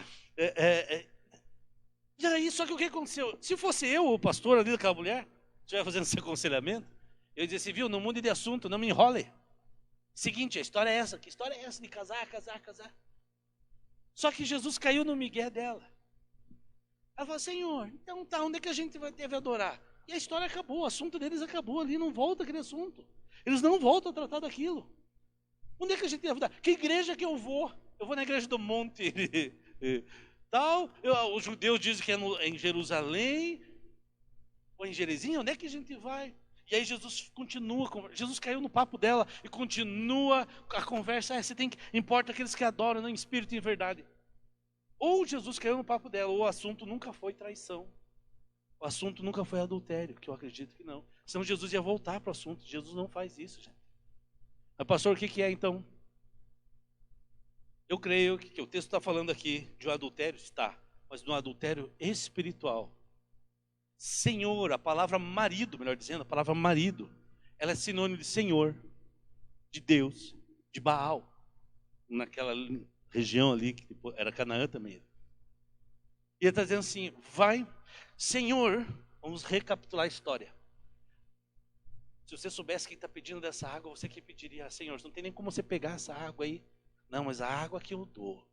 E aí, só que o que aconteceu? Se fosse eu, o pastor ali daquela mulher, estiver fazendo esse aconselhamento, eu dizia assim, viu, não mude de assunto, não me enrole. Seguinte, a história é essa, que história é essa de casar? Só que Jesus caiu no migué dela. Ela falou, Senhor, então tá, onde é que a gente deve adorar? E a história acabou, o assunto deles acabou ali, não volta aquele assunto. Eles não voltam a tratar daquilo. Onde é que a gente deve adorar? Que igreja que eu vou? Eu vou na igreja do monte tal. Os judeus dizem que é em Jerusalém, ou em Gerizim, onde é que a gente vai? E aí Jesus continua, Jesus caiu no papo dela e continua a conversa. Você tem que, importa aqueles que adoram, não em espírito e em verdade. Ou Jesus caiu no papo dela, ou o assunto nunca foi traição. O assunto nunca foi adultério, que eu acredito que não. Senão Jesus ia voltar para o assunto. Jesus não faz isso, gente. Mas pastor, o que é então? Eu creio que o texto está falando aqui de um adultério, está, mas de um adultério espiritual. Senhor, a palavra marido, melhor dizendo, a palavra marido, ela é sinônimo de Senhor, de Deus, de Baal, naquela região ali, que era Canaã também. E ele está dizendo assim, vai, Senhor, vamos recapitular a história. Se você soubesse quem está pedindo dessa água, você que pediria, Senhor, não tem nem como você pegar essa água aí. Não, mas a água que eu dou,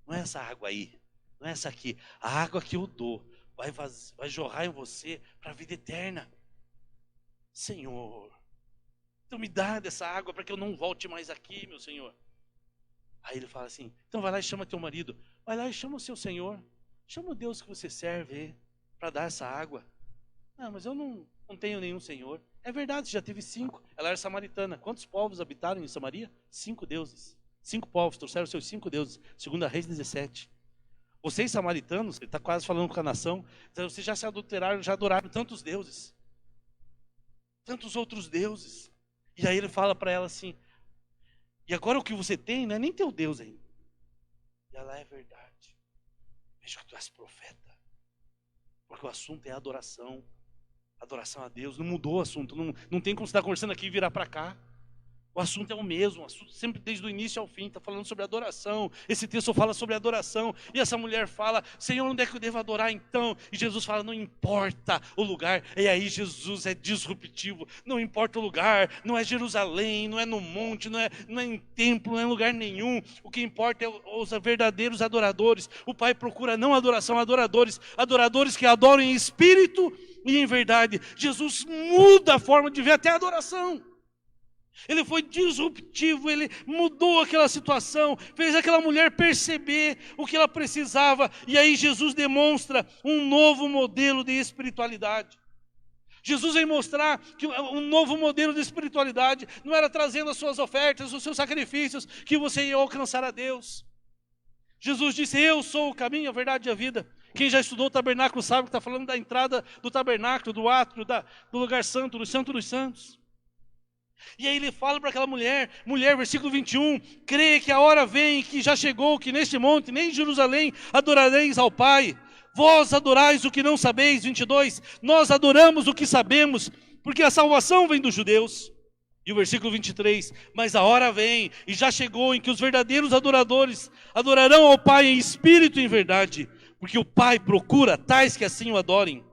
não é essa água aí, não é essa aqui, a água que eu dou, vai jorrar em você para a vida eterna. Senhor, então me dá dessa água para que eu não volte mais aqui, meu Senhor. Aí ele fala assim, então vai lá e chama teu marido, vai lá e chama o seu Senhor, chama o Deus que você serve para dar essa água. Não, mas eu não tenho nenhum Senhor. É verdade, já teve 5, ela era samaritana. Quantos povos habitaram em Samaria? 5 deuses. 5 povos, trouxeram seus 5 deuses. 2 Reis 17. Vocês samaritanos, ele está quase falando com a nação, vocês já se adulteraram, já adoraram tantos deuses. Tantos outros deuses. E aí ele fala para ela assim, e agora o que você tem não é nem teu Deus ainda. E ela, é verdade. Vejo que tu és profeta. Porque o assunto é adoração. Adoração a Deus. Não mudou o assunto. Não tem como você estar conversando aqui e virar para cá. O assunto é o mesmo, o assunto sempre desde o início ao fim, está falando sobre adoração. Esse texto fala sobre adoração. E essa mulher fala, Senhor, onde é que eu devo adorar então? E Jesus fala, não importa o lugar. E aí Jesus é disruptivo. Não importa o lugar, não é Jerusalém, não é no monte, não é em templo, não é em lugar nenhum. O que importa é os verdadeiros adoradores. O Pai procura não adoração, adoradores. Adoradores que adoram em espírito e em verdade. Jesus muda a forma de ver até a adoração. Ele foi disruptivo, ele mudou aquela situação, fez aquela mulher perceber o que ela precisava. E aí Jesus demonstra um novo modelo de espiritualidade. Jesus vem mostrar que um novo modelo de espiritualidade não era trazendo as suas ofertas, os seus sacrifícios, que você ia alcançar a Deus. Jesus disse, eu sou o caminho, a verdade e a vida. Quem já estudou o tabernáculo sabe que está falando da entrada do tabernáculo, do átrio, do lugar santo, do santo dos santos. E aí ele fala para aquela mulher, versículo 21, crê que a hora vem, que já chegou, que neste monte, nem em Jerusalém, adorareis ao Pai. Vós adorais o que não sabeis, 22, nós adoramos o que sabemos, porque a salvação vem dos judeus. E o versículo 23, mas a hora vem, e já chegou, em que os verdadeiros adoradores adorarão ao Pai em espírito e em verdade, porque o Pai procura tais que assim o adorem.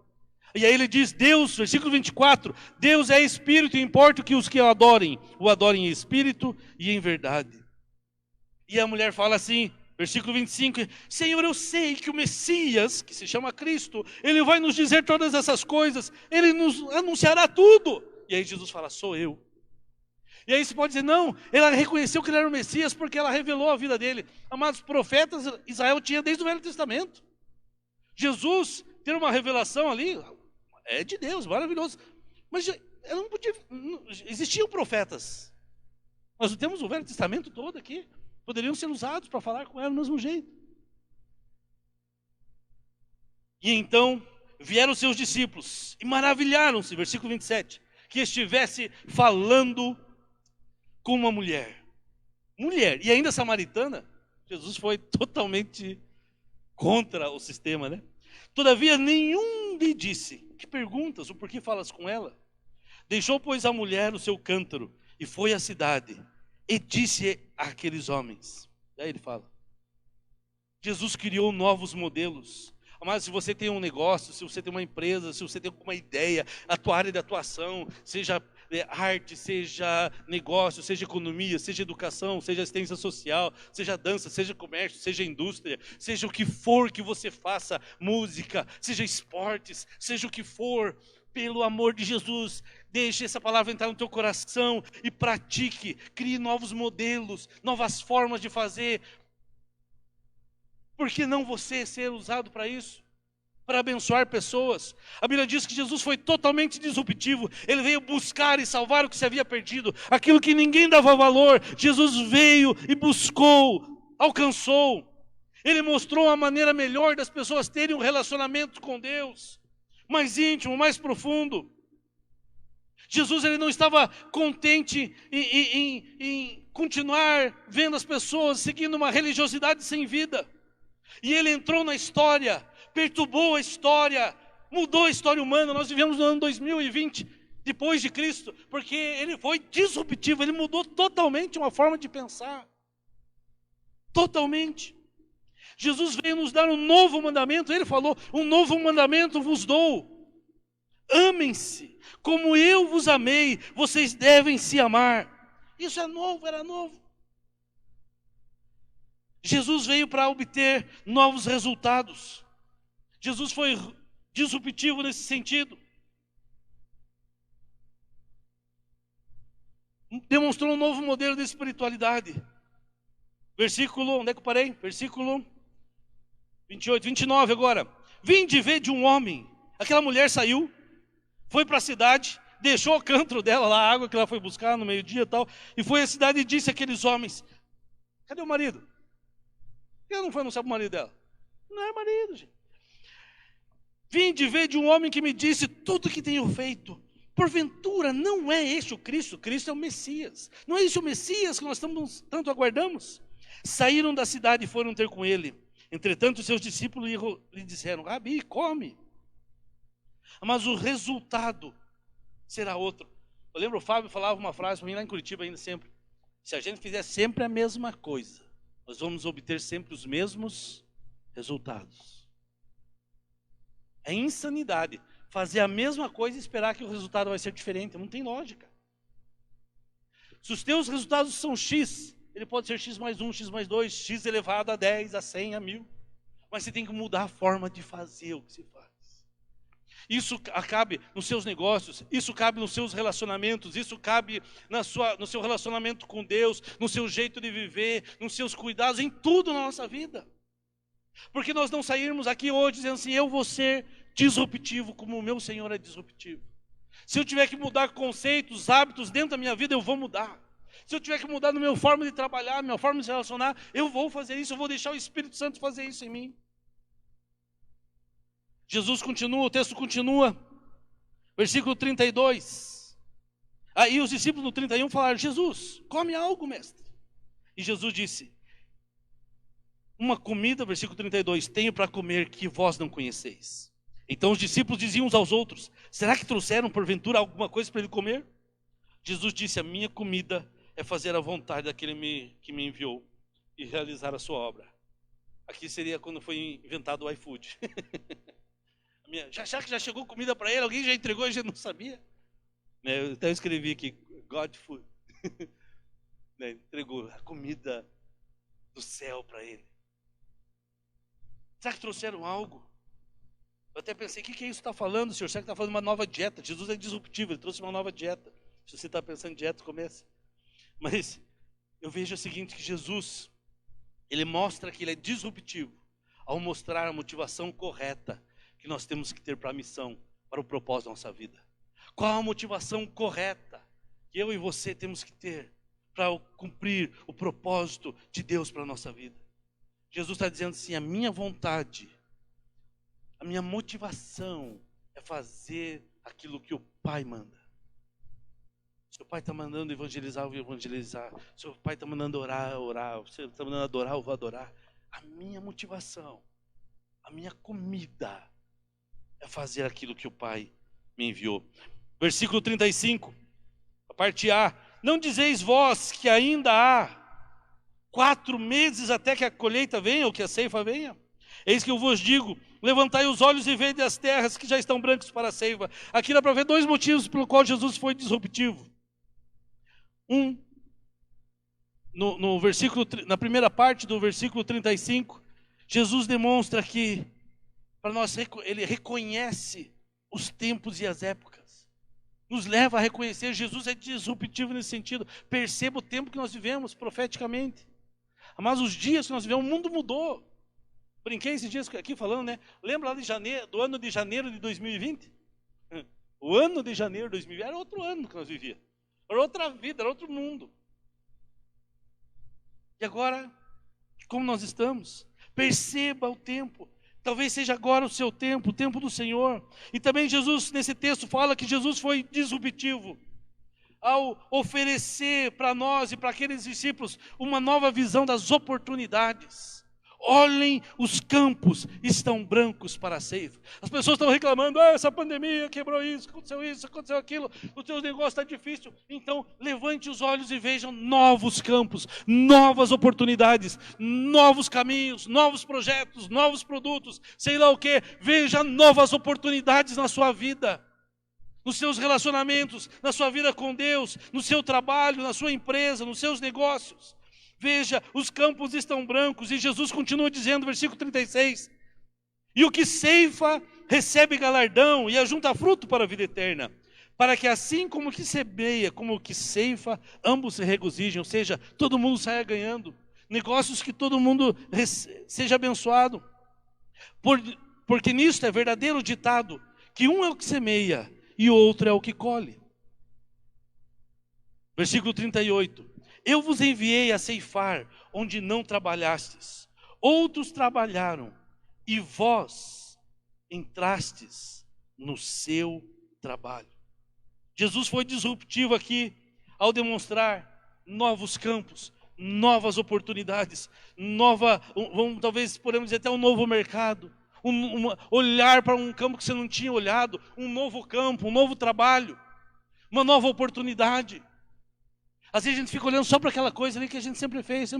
E aí ele diz, Deus, versículo 24, Deus é espírito e importa que os que o adorem em espírito e em verdade. E a mulher fala assim, Versículo 25, Senhor, eu sei que o Messias, que se chama Cristo, ele vai nos dizer todas essas coisas, ele nos anunciará tudo. E aí Jesus fala, sou eu. E aí você pode dizer, não, ela reconheceu que ele era o Messias porque ela revelou a vida dele. Amados, profetas, Israel tinha desde o Velho Testamento. Jesus ter uma revelação ali, é de Deus, maravilhoso. Mas ela não podia, existiam profetas. Nós não temos o Velho Testamento todo aqui. Poderiam ser usados para falar com ela do mesmo jeito. E então vieram os seus discípulos e maravilharam-se, versículo 27, que estivesse falando com uma mulher. Mulher, e ainda samaritana. Jesus foi totalmente contra o sistema, né? Todavia nenhum lhe disse, que perguntas, o porquê falas com ela? Deixou, pois, a mulher o seu cântaro e foi à cidade e disse àqueles homens. Daí ele fala, Jesus criou novos modelos. Mas se você tem um negócio, se você tem uma empresa, se você tem alguma ideia, a tua área de atuação, seja arte, seja negócio, seja economia, seja educação, seja assistência social, seja dança, seja comércio, seja indústria, seja o que for que você faça, música, seja esportes, seja o que for, pelo amor de Jesus, deixe essa palavra entrar no teu coração e pratique, crie novos modelos, novas formas de fazer. Por que não você ser usado para isso? Para abençoar pessoas. A Bíblia diz que Jesus foi totalmente disruptivo. Ele veio buscar e salvar o que se havia perdido. Aquilo que ninguém dava valor, Jesus veio e buscou, alcançou. Ele mostrou a maneira melhor das pessoas terem um relacionamento com Deus, mais íntimo, mais profundo. Jesus, ele não estava contente em continuar vendo as pessoas seguindo uma religiosidade sem vida. E ele entrou na história, perturbou a história, mudou a história humana. Nós vivemos no ano 2020, depois de Cristo, porque ele foi disruptivo, ele mudou totalmente uma forma de pensar. Totalmente. Jesus veio nos dar um novo mandamento, ele falou, um novo mandamento vos dou. Amem-se, como eu vos amei, vocês devem se amar. Isso é novo, era novo. Jesus veio para obter novos resultados. Jesus foi disruptivo nesse sentido. Demonstrou um novo modelo de espiritualidade. Versículo, onde é que eu parei? Versículo 28, 29 agora. Vinde ver de um homem. Aquela mulher saiu, foi para a cidade, deixou o cântaro dela lá, a água que ela foi buscar no meio-dia e tal, e foi à cidade e disse àqueles homens, cadê o marido? Por que ela não foi anunciar para o marido dela? Não é marido, gente. Vinde ver de um homem que me disse tudo que tenho feito. Porventura, não é este o Cristo? Cristo é o Messias. Não é esse o Messias que nós tanto aguardamos? Saíram da cidade e foram ter com ele. Entretanto, os seus discípulos lhe disseram, Rabi, come. Mas o resultado será outro. Eu lembro o Fábio falava uma frase para mim lá em Curitiba ainda sempre. Se a gente fizer sempre a mesma coisa, nós vamos obter sempre os mesmos resultados. É insanidade fazer a mesma coisa e esperar que o resultado vai ser diferente. Não tem lógica. Se os teus resultados são X, ele pode ser X mais 1, X mais 2, X elevado a 10, a 100, a 1000. Mas você tem que mudar a forma de fazer o que se faz. Isso cabe nos seus negócios, isso cabe nos seus relacionamentos, isso cabe no seu relacionamento com Deus, no seu jeito de viver, nos seus cuidados, em tudo na nossa vida. Porque nós não sairmos aqui hoje dizendo assim, eu vou ser disruptivo como o meu Senhor é disruptivo. Se eu tiver que mudar conceitos, hábitos dentro da minha vida, eu vou mudar. Se eu tiver que mudar na minha forma de trabalhar, na minha forma de se relacionar, eu vou fazer isso, eu vou deixar o Espírito Santo fazer isso em mim. Jesus continua, o texto continua, versículo 32. Aí os discípulos no 31 falaram, Jesus, come algo, mestre. E Jesus disse, uma comida, versículo 32, tenho para comer que vós não conheceis. Então os discípulos diziam uns aos outros, será que trouxeram porventura alguma coisa para ele comer? Jesus disse, a minha comida é fazer a vontade daquele que me enviou e realizar a sua obra. Aqui seria quando foi inventado o iFood. Já que já chegou comida para ele, alguém já entregou e a gente não sabia. Eu até escrevi aqui, God Food. Entregou a comida do céu para ele. Será que trouxeram algo? Eu até pensei, o que é isso que está falando, Senhor? Será que está falando de uma nova dieta? Jesus é disruptivo, ele trouxe uma nova dieta. Se você está pensando em dieta, comece. Mas eu vejo o seguinte, que Jesus, ele mostra que ele é disruptivo ao mostrar a motivação correta que nós temos que ter para a missão, para o propósito da nossa vida. Qual a motivação correta que eu e você temos que ter para cumprir o propósito de Deus para a nossa vida? Jesus está dizendo assim, a minha vontade, a minha motivação é fazer aquilo que o Pai manda. Se o Pai está mandando evangelizar, eu vou evangelizar. Se o Pai está mandando orar, eu vou orar. Se ele está mandando adorar, eu vou adorar. A minha motivação, a minha comida é fazer aquilo que o Pai me enviou. Versículo 35, a parte A. Não dizeis vós que ainda há 4 meses até que a colheita venha, ou que a ceifa venha? Eis que eu vos digo, levantai os olhos e vede as terras que já estão brancas para a ceifa. Aqui dá para ver 2 motivos pelo qual Jesus foi disruptivo. No versículo, na primeira parte do versículo 35, Jesus demonstra que, para nós, ele reconhece os tempos e as épocas. Nos leva a reconhecer, Jesus é disruptivo nesse sentido. Perceba o tempo que nós vivemos profeticamente. Mas os dias que nós vivemos, o mundo mudou. Brinquei esses dias aqui falando, né? Lembra lá de janeiro, do ano de janeiro de 2020? O ano de janeiro de 2020 era outro ano que nós vivíamos. Era outra vida, era outro mundo. E agora, como nós estamos? Perceba o tempo. Talvez seja agora o seu tempo, o tempo do Senhor. E também Jesus, nesse texto, fala que Jesus foi disruptivo ao oferecer para nós e para aqueles discípulos uma nova visão das oportunidades. Olhem, os campos estão brancos para a ceifa. As pessoas estão reclamando, essa pandemia quebrou isso, aconteceu aquilo, o teu negócio está difícil. Então, levante os olhos e vejam novos campos, novas oportunidades, novos caminhos, novos projetos, novos produtos, sei lá o que. Veja novas oportunidades na sua vida, nos seus relacionamentos, na sua vida com Deus, no seu trabalho, na sua empresa, nos seus negócios. Veja, os campos estão brancos, e Jesus continua dizendo, versículo 36, e o que ceifa recebe galardão e ajunta fruto para a vida eterna, para que assim como o que semeia, como o que ceifa, ambos se regozijem, ou seja, todo mundo saia ganhando, negócios que todo mundo seja abençoado, porque nisto é verdadeiro ditado, que um é o que semeia e o outro é o que colhe. Versículo 38, eu vos enviei a ceifar onde não trabalhastes, outros trabalharam, e vós entrastes no seu trabalho. Jesus foi disruptivo aqui, ao demonstrar novos campos, novas oportunidades, talvez podemos dizer até um novo mercado, olhar para um campo que você não tinha olhado, um novo campo, um novo trabalho, uma nova oportunidade. Às vezes a gente fica olhando só para aquela coisa ali que a gente sempre fez.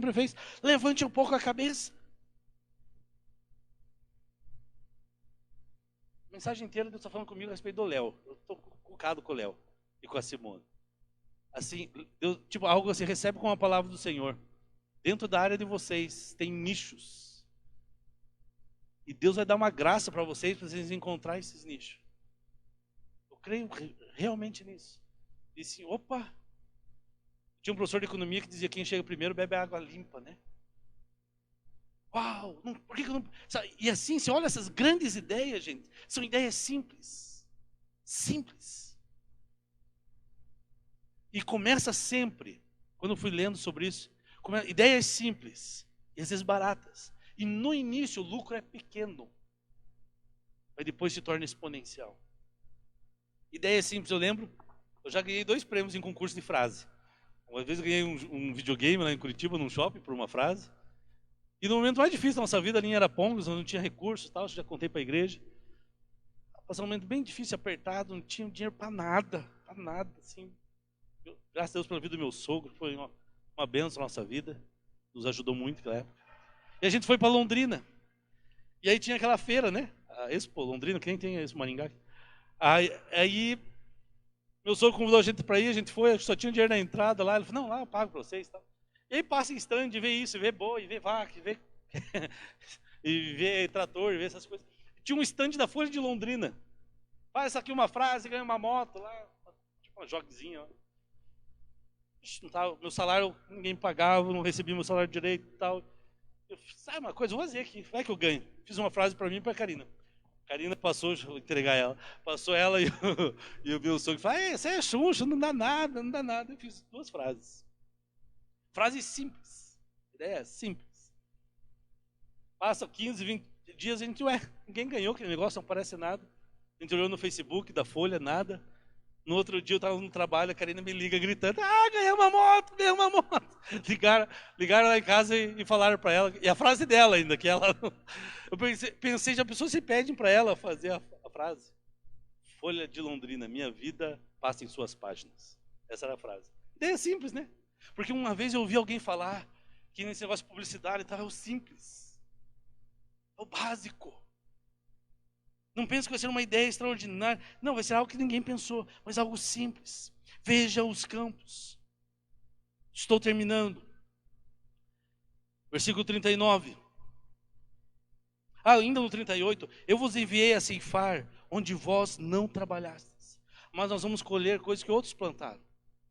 Levante um pouco a cabeça. A mensagem inteira Deus está falando comigo a respeito do Léo. Eu estou cucado com o Léo e com a Simone. Assim, Deus, tipo, algo que você recebe com a palavra do Senhor. Dentro da área de vocês tem nichos. E Deus vai dar uma graça para vocês encontrar esses nichos. Eu creio realmente nisso. E assim, opa! Tinha um professor de economia que dizia que quem chega primeiro bebe água limpa, né? Uau! Por que eu não... E assim, você olha essas grandes ideias, gente, são ideias simples. Simples. E começa sempre, quando eu fui lendo sobre isso, ideias simples, e às vezes baratas. E no início o lucro é pequeno, mas depois se torna exponencial. Ideias simples, eu lembro, eu já ganhei 2 prêmios em concurso de frase. Uma vez eu ganhei um videogame lá em Curitiba, num shopping, por uma frase. E no momento mais difícil da nossa vida, ali em Arapongas, eu não tinha recursos, tal, já contei para a igreja. Passou um momento bem difícil, apertado, não tinha dinheiro para nada, assim. Graças a Deus pela vida do meu sogro, foi uma bênção na nossa vida, nos ajudou muito naquela época. E a gente foi para Londrina. E aí tinha aquela feira, né? A Expo Londrina, quem tem a Expo Maringá? Aí meu sogro convidou a gente para ir, a gente foi, só tinha dinheiro na entrada lá, ele falou, não, lá eu pago para vocês. Tal. E aí passa em stand, vê isso, vê boi, vê vaca, vê... e ver trator, e ver essas coisas. Tinha um stand da Folha de Londrina. Faz aqui uma frase, ganha uma moto lá, tipo uma joguezinha. Não tava, meu salário ninguém pagava, não recebia meu salário direito e tal. Eu sabe uma coisa, vou fazer aqui, vai que eu ganho. Fiz uma frase para mim e para a Karina. Karina passou, deixa eu entregar ela. Passou ela e o meu sogro falou: você é chuncho, não dá nada, não dá nada. Eu fiz 2 frases. Frases simples. Ideia simples. Passa 15, 20 dias, a gente, ninguém ganhou aquele negócio, não parece nada. A gente olhou no Facebook da Folha, nada. No outro dia eu estava no trabalho, a Karina me liga gritando: ganhei uma moto, ganhei uma moto. Ligaram lá em casa e falaram para ela, e a frase dela ainda, que ela... Eu pensei, já a pessoa se pedem para ela fazer a frase. Folha de Londrina, minha vida passa em suas páginas. Essa era a frase. Ideia simples, né? Porque uma vez eu ouvi alguém falar que nesse negócio de publicidade é o simples. É o básico. Não pense que vai ser uma ideia extraordinária. Não, vai ser algo que ninguém pensou, mas algo simples. Veja os campos. Estou terminando. Versículo 39. Ainda no 38. Eu vos enviei a ceifar onde vós não trabalhastes. Mas nós vamos colher coisas que outros plantaram.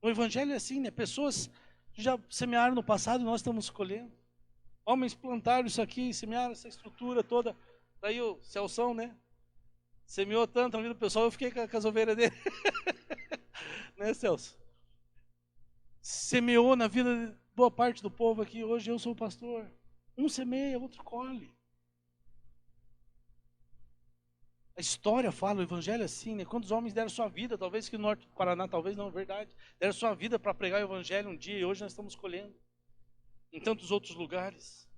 O evangelho é assim, né? Pessoas já semearam no passado e nós estamos colhendo. Homens plantaram isso aqui, semearam essa estrutura toda. Daí o Celção, né? Semeou tanto na vida do pessoal, eu fiquei com as ovelhas dele. Né, Celso? Semeou na vida de boa parte do povo aqui. Hoje eu sou o pastor. Um semeia, outro colhe. A história fala, o evangelho é assim, né? Quantos homens deram sua vida, talvez que no norte do Paraná, talvez não, é verdade. Deram sua vida para pregar o evangelho um dia e hoje nós estamos colhendo. Em tantos outros lugares.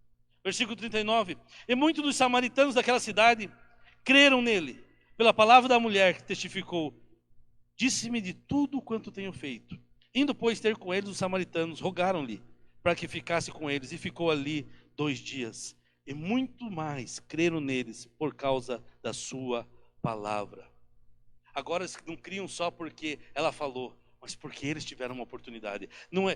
Versículo 39. E muitos dos samaritanos daquela cidade creram nele, pela palavra da mulher que testificou: disse-me de tudo quanto tenho feito. Indo, pois, ter com eles, os samaritanos rogaram-lhe para que ficasse com eles, e ficou ali 2 dias. E muito mais creram neles por causa da sua palavra. Agora eles não criam só porque ela falou, mas porque eles tiveram uma oportunidade. Não é,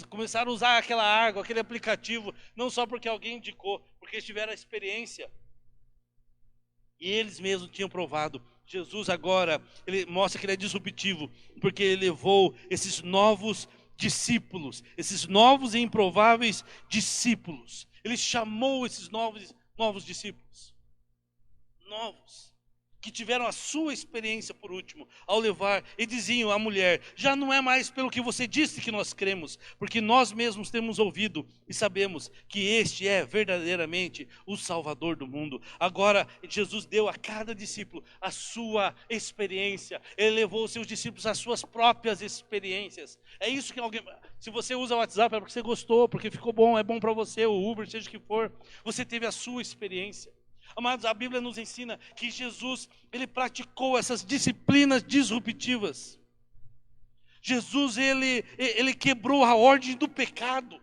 começaram a usar aquela água, aquele aplicativo, não só porque alguém indicou, porque eles tiveram a experiência. E eles mesmos tinham provado. Jesus agora, ele mostra que ele é disruptivo, porque ele levou esses novos discípulos, esses novos e improváveis discípulos. Ele chamou esses novos discípulos. Novos. Que tiveram a sua experiência por último, ao levar, e diziam à mulher: já não é mais pelo que você disse que nós cremos, porque nós mesmos temos ouvido e sabemos que este é verdadeiramente o Salvador do mundo. Agora Jesus deu a cada discípulo a sua experiência, ele levou os seus discípulos às suas próprias experiências. É isso que alguém, se você usa o WhatsApp é porque você gostou, porque ficou bom, é bom para você, o Uber, seja o que for, você teve a sua experiência. Amados, a Bíblia nos ensina que Jesus, ele praticou essas disciplinas disruptivas. Jesus, ele quebrou a ordem do pecado.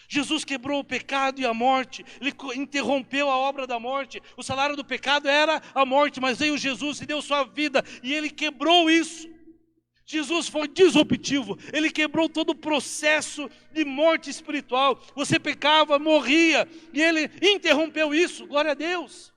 Jesus quebrou o pecado e a morte. Ele interrompeu a obra da morte. O salário do pecado era a morte, mas veio Jesus e deu sua vida, e ele quebrou isso. Jesus foi disruptivo, ele quebrou todo o processo de morte espiritual. Você pecava, morria, e ele interrompeu isso, glória a Deus.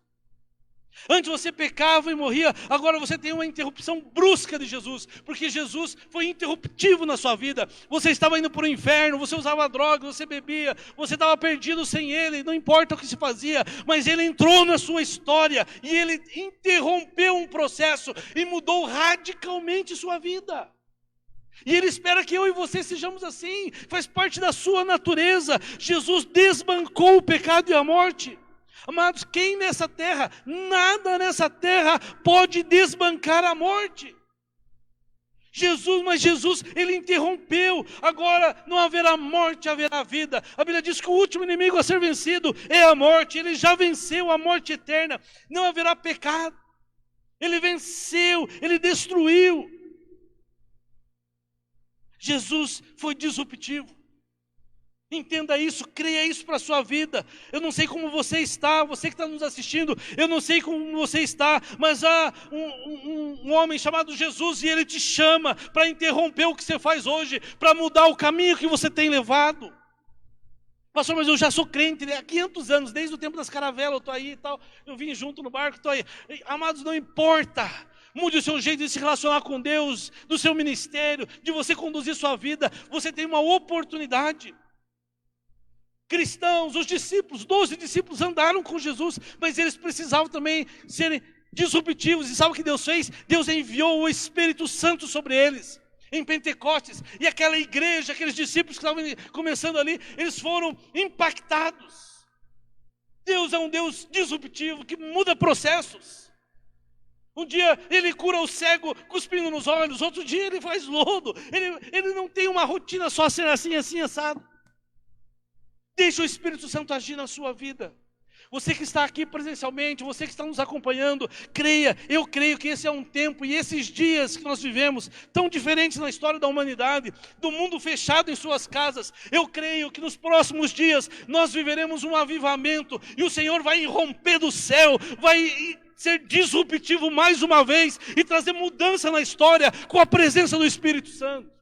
Antes você pecava e morria, agora você tem uma interrupção brusca de Jesus, porque Jesus foi interruptivo na sua vida. Você estava indo para o inferno, você usava droga, você bebia, você estava perdido sem ele, não importa o que se fazia, mas ele entrou na sua história, e ele interrompeu um processo, e mudou radicalmente sua vida. E ele espera que eu e você sejamos assim, faz parte da sua natureza. Jesus desbancou o pecado e a morte. Amados, quem nessa terra, nada nessa terra pode desbancar a morte. Mas Jesus, ele interrompeu. Agora não haverá morte, haverá vida. A Bíblia diz que o último inimigo a ser vencido é a morte. Ele já venceu a morte eterna. Não haverá pecado. Ele venceu, ele destruiu. Jesus foi disruptivo. Entenda isso, creia isso para a sua vida. Eu não sei como você está, você que está nos assistindo, eu não sei como você está, mas há um homem chamado Jesus, e ele te chama para interromper o que você faz hoje, para mudar o caminho que você tem levado, Pastor, mas eu já sou crente, né? Há 500 anos, desde o tempo das caravelas, eu estou aí e tal. Eu vim junto no barco, estou aí. Amados, não importa. Mude o seu jeito de se relacionar com Deus, do seu ministério, de você conduzir sua vida. Você tem uma oportunidade. Cristãos, os discípulos, 12 discípulos andaram com Jesus, mas eles precisavam também serem disruptivos. E sabe o que Deus fez? Deus enviou o Espírito Santo sobre eles, em Pentecostes. E aquela igreja, aqueles discípulos que estavam começando ali, eles foram impactados. Deus é um Deus disruptivo, que muda processos. Um dia ele cura o cego cuspindo nos olhos, outro dia ele faz lodo. Ele não tem uma rotina só ser assim, assim, assado. Deixa o Espírito Santo agir na sua vida. Você que está aqui presencialmente, você que está nos acompanhando, creia, eu creio que esse é um tempo e esses dias que nós vivemos, tão diferentes na história da humanidade, do mundo fechado em suas casas, eu creio que nos próximos dias nós viveremos um avivamento e o Senhor vai irromper do céu, vai ser disruptivo mais uma vez e trazer mudança na história com a presença do Espírito Santo.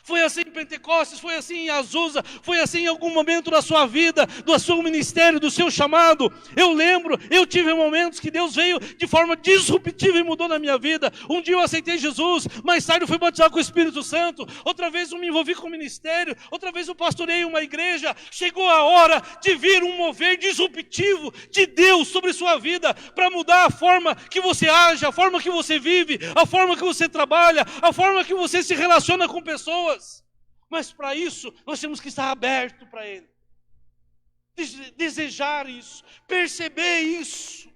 Foi assim em Pentecostes, foi assim em Azusa, foi assim em algum momento da sua vida, do seu ministério, do seu chamado. Eu lembro, eu tive momentos que Deus veio de forma disruptiva e mudou na minha vida. Um dia eu aceitei Jesus, mais tarde eu fui batizado com o Espírito Santo, outra vez eu me envolvi com o ministério, outra vez eu pastorei uma igreja. Chegou a hora de vir um mover disruptivo de Deus sobre sua vida, para mudar a forma que você age, a forma que você vive, a forma que você trabalha, a forma que você se relaciona com pessoas. Mas para isso, nós temos que estar aberto para Ele. Desejar isso, perceber isso.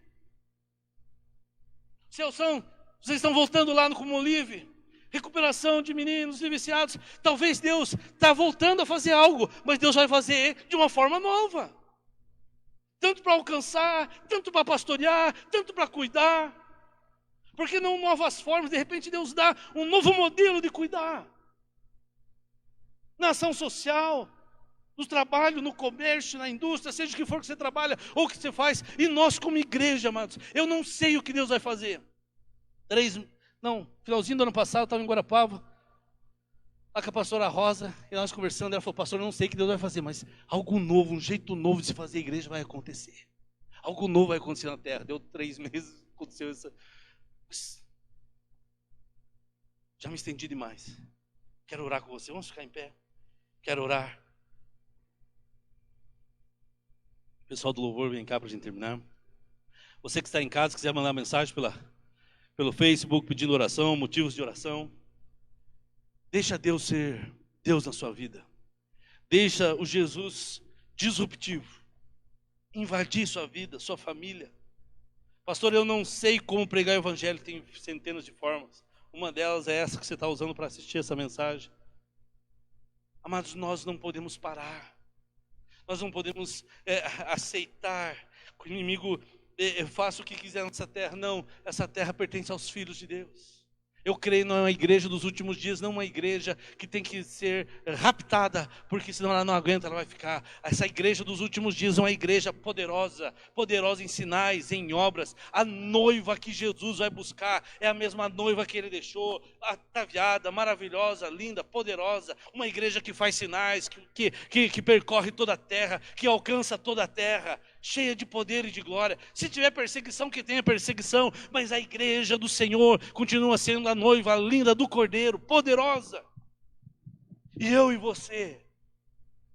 Vocês estão voltando lá no Como Livre, recuperação de meninos e viciados. Talvez Deus está voltando a fazer algo, mas Deus vai fazer de uma forma nova. Tanto para alcançar, tanto para pastorear, tanto para cuidar. Porque não novas formas, de repente Deus dá um novo modelo de cuidar. Na ação social, no trabalho, no comércio, na indústria, seja o que for que você trabalha ou que você faz. E nós como igreja, amados, eu não sei o que Deus vai fazer. Finalzinho do ano passado, eu estava em Guarapava, lá com a pastora Rosa, e nós conversando, ela falou, pastor, eu não sei o que Deus vai fazer, mas algo novo, um jeito novo de se fazer a igreja vai acontecer. Algo novo vai acontecer na terra. Deu 3 meses, aconteceu isso. Já me estendi demais. Quero orar com você, vamos ficar em pé. Quero orar. Pessoal do louvor, vem cá para a gente terminar. Você que está em casa, quiser mandar mensagem pelo Facebook, pedindo oração, motivos de oração. Deixa Deus ser Deus na sua vida. Deixa o Jesus disruptivo invadir sua vida, sua família. Pastor, eu não sei como pregar o evangelho, tem centenas de formas. Uma delas é essa que você está usando para assistir essa mensagem. Amados, nós não podemos parar. Nós não podemos aceitar que o inimigo faça o que quiser nessa terra. Não, essa terra pertence aos filhos de Deus. Eu creio numa igreja dos últimos dias, não uma igreja que tem que ser raptada, porque senão ela não aguenta, ela vai ficar. Essa igreja dos últimos dias é uma igreja poderosa, poderosa em sinais, em obras. A noiva que Jesus vai buscar é a mesma noiva que Ele deixou, ataviada, maravilhosa, linda, poderosa. Uma igreja que faz sinais, que percorre toda a terra, que alcança toda a terra, cheia de poder e de glória. Se tiver perseguição, que tenha perseguição, mas a igreja do Senhor continua sendo a noiva linda do Cordeiro, poderosa. E eu e você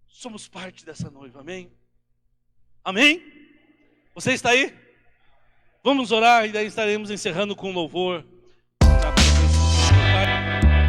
somos parte dessa noiva, amém? Amém? Você está aí? Vamos orar e daí estaremos encerrando com louvor. Na presença do Pai.